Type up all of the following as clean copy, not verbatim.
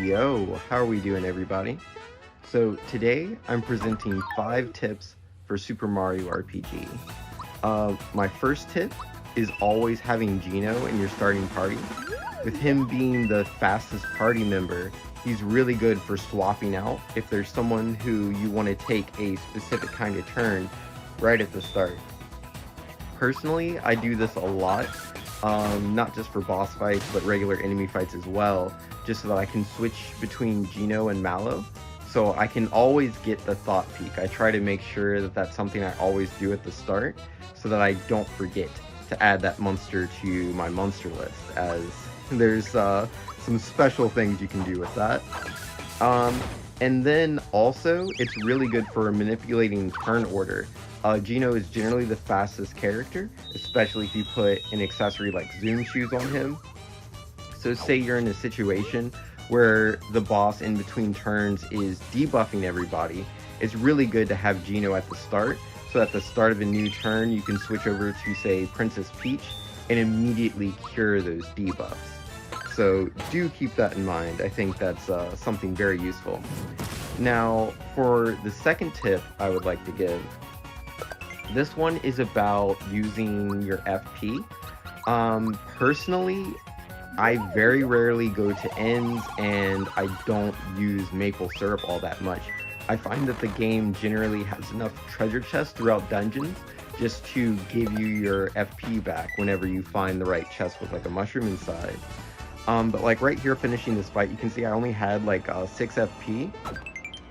Yo, how are we doing, everybody? So, today I'm presenting 5 tips for Super Mario RPG. My first tip is always having Geno in your starting party. With him being the fastest party member, he's really good for swapping out if there's someone who you want to take a specific kind of turn right at the start. Personally, I do this a lot, not just for boss fights, but regular enemy fights as well, just so that I can switch between Geno and Mallow. So I can always get the Thought Peak. I try to make sure that that's something I always do at the start, so that I don't forget to add that monster to my monster list, as there's some special things you can do with that. Um, and then also, it's really good for manipulating turn order. Geno is generally the fastest character, especially if you put an accessory like Zoom Shoes on him. So say you're in a situation where the boss in between turns is debuffing everybody, it's really good to have Geno at the start, so at the start of a new turn you can switch over to, say, Princess Peach and immediately cure those debuffs. So do keep that in mind. I think that's something very useful. Now, for the second tip I would like to give, this one is about using your FP. Personally, I very rarely go to ends, and I don't use maple syrup all that much. I find that the game generally has enough treasure chests throughout dungeons just to give you your FP back whenever you find the right chest with like a mushroom inside. But like right here finishing this fight, you can see I only had like 6 FP.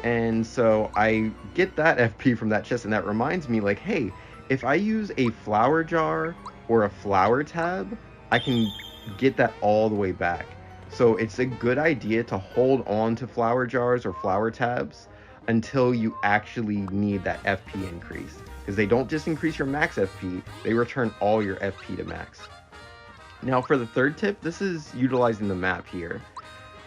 And so I get that FP from that chest, and that reminds me, like, hey, if I use a flower jar or a flower tab, I can get that all the way back. So it's a good idea to hold on to flower jars or flower tabs until you actually need that FP increase. Because they don't just increase your max FP, they return all your FP to max. Now for the third tip, this is utilizing the map here.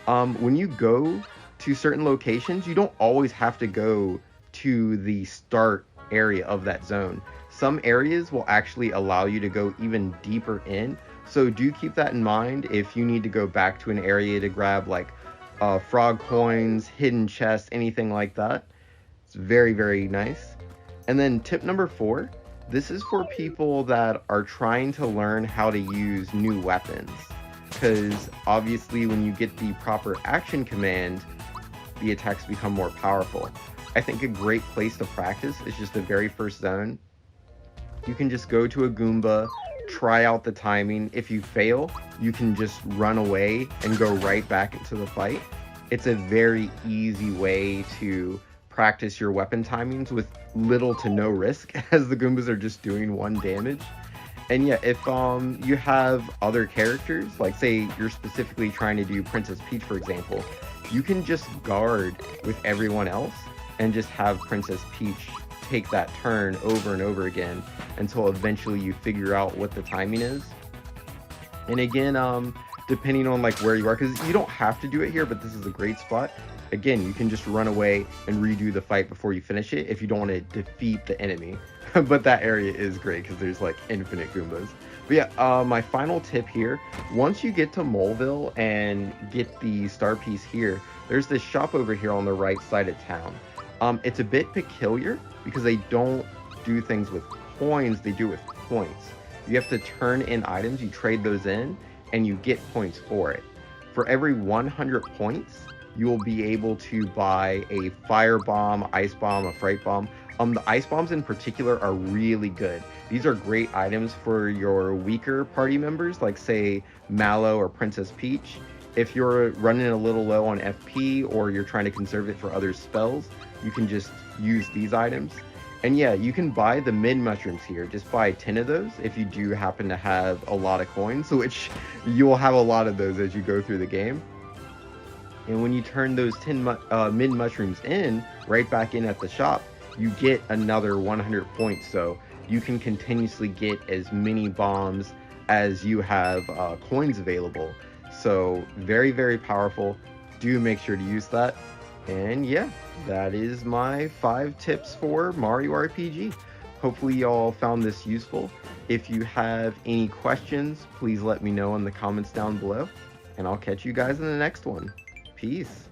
When you go to certain locations, you don't always have to go to the start area of that zone. Some areas will actually allow you to go even deeper in, so do keep that in mind if you need to go back to an area to grab like frog coins, hidden chests, anything like that. It's very, very nice. And then tip number 4, this is for people that are trying to learn how to use new weapons, because obviously when you get the proper action command, the attacks become more powerful. I think a great place to practice is just the very first zone. You can just go to a Goomba, try out the timing. If you fail, you can just run away and go right back into the fight. It's a very easy way to practice your weapon timings with little to no risk, as the Goombas are just doing 1 damage. And yeah, if you have other characters, like say you're specifically trying to do Princess Peach, for example, you can just guard with everyone else and just have Princess Peach take that turn over and over again until eventually you figure out what the timing is. And again, depending on like where you are, because you don't have to do it here, but this is a great spot. Again, you can just run away and redo the fight before you finish it if you don't want to defeat the enemy. But that area is great because there's like infinite Goombas. But yeah, my final tip here, once you get to Moleville and get the star piece here, there's this shop over here on the right side of town. It's a bit peculiar because they don't do things with coins, they do with points. You have to turn in items, you trade those in, and you get points for it. For every 100 points, you will be able to buy a fire bomb, ice bomb, a fright bomb. The ice bombs in particular are really good. These are great items for your weaker party members, like say Mallow or Princess Peach. If you're running a little low on FP or you're trying to conserve it for other spells, you can just use these items. And yeah, you can buy the mid mushrooms here. Just buy 10 of those if you do happen to have a lot of coins, which you will have a lot of those as you go through the game. And when you turn those 10 mid mushrooms in, right back in at the shop, you get another 100 points. So you can continuously get as many bombs as you have coins available. So very, very powerful. Do make sure to use that. And yeah, that is my 5 tips for Mario RPG. Hopefully y'all found this useful. If you have any questions, please let me know in the comments down below, and I'll catch you guys in the next one. Peace.